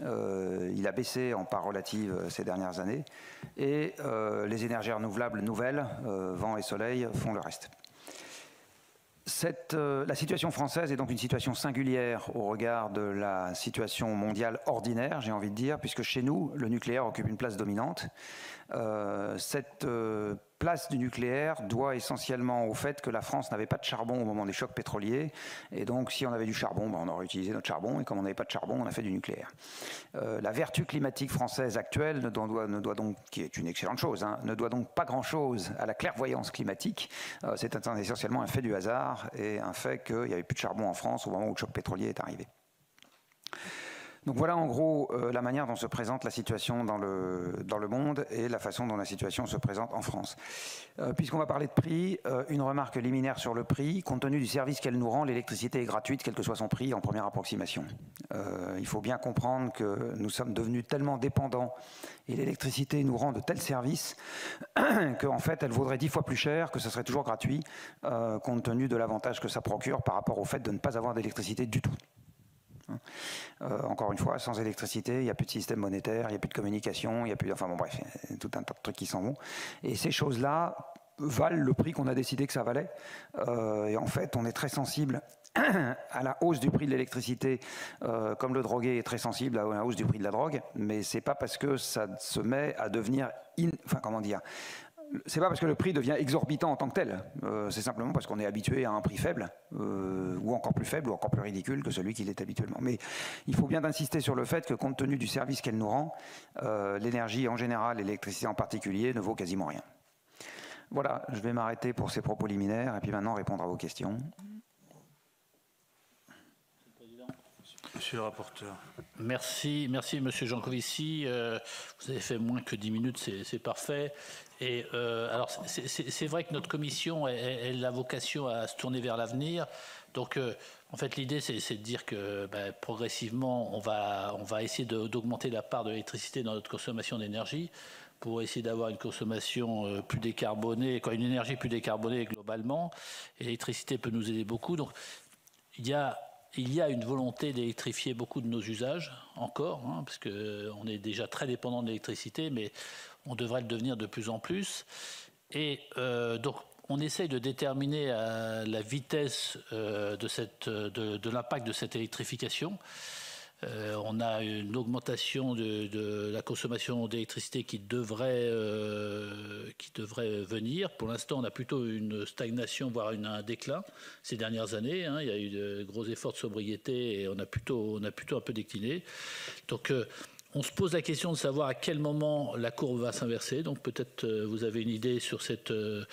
Il a baissé en part relative ces dernières années. Et les énergies renouvelables nouvelles, vent et soleil, font le reste. La situation française est donc une situation singulière au regard de la situation mondiale ordinaire, j'ai envie de dire, puisque chez nous, le nucléaire occupe une place dominante. Cette place du nucléaire doit essentiellement au fait que la France n'avait pas de charbon au moment des chocs pétroliers. Et donc, si on avait du charbon, on aurait utilisé notre charbon. Et comme on n'avait pas de charbon, on a fait du nucléaire. La vertu climatique française actuelle ne doit donc, qui est une excellente chose, hein, ne doit donc pas grand-chose à la clairvoyance climatique. C'est essentiellement un fait du hasard et un fait qu'il n'y avait plus de charbon en France au moment où le choc pétrolier est arrivé. Donc voilà en gros la manière dont se présente la situation dans le monde et la façon dont la situation se présente en France. Puisqu'on va parler de prix, une remarque liminaire sur le prix. Compte tenu du service qu'elle nous rend, l'électricité est gratuite, quel que soit son prix, en première approximation. Il faut bien comprendre que nous sommes devenus tellement dépendants et l'électricité nous rend de tels services qu'en fait, elle vaudrait 10 fois plus cher, que ce serait toujours gratuit, compte tenu de l'avantage que ça procure par rapport au fait de ne pas avoir d'électricité du tout. Encore une fois, sans électricité, il n'y a plus de système monétaire, il n'y a plus de communication, il n'y a plus... Enfin bon, bref, il y a tout un tas de trucs qui s'en vont. Et ces choses-là valent le prix qu'on a décidé que ça valait. Et en fait, on est très sensible à la hausse du prix de l'électricité, comme le drogué est très sensible à la hausse du prix de la drogue, mais c'est pas parce que ça se met à devenir... Enfin, comment dire ? C'est pas parce que le prix devient exorbitant en tant que tel, c'est simplement parce qu'on est habitué à un prix faible, ou encore plus faible, ou encore plus ridicule que celui qu'il est habituellement. Mais il faut bien insister sur le fait que compte tenu du service qu'elle nous rend, l'énergie en général et l'électricité en particulier ne vaut quasiment rien. Voilà, je vais m'arrêter pour ces propos liminaires et puis maintenant répondre à vos questions. Monsieur le rapporteur. Merci Monsieur Jancovici. Vous avez fait moins que 10 minutes, c'est parfait. Et alors, c'est vrai que notre commission elle a vocation à se tourner vers l'avenir. Donc, en fait, l'idée, c'est de dire que progressivement, on va essayer d'augmenter la part de l'électricité dans notre consommation d'énergie pour essayer d'avoir une consommation plus décarbonée, une énergie plus décarbonée globalement. Et l'électricité peut nous aider beaucoup. Donc, il y a une volonté d'électrifier beaucoup de nos usages, encore, hein, parce qu'on est déjà très dépendant de l'électricité, mais on devrait le devenir de plus en plus. Et donc, on essaye de déterminer la vitesse de l'impact de cette électrification. On a une augmentation de la consommation d'électricité qui devrait venir. Pour l'instant, on a plutôt une stagnation, voire un déclin ces dernières années. Hein. Il y a eu de gros efforts de sobriété et on a plutôt un peu décliné. Donc, on se pose la question de savoir à quel moment la courbe va s'inverser. Donc peut-être vous avez une idée sur ce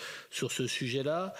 sujet-là.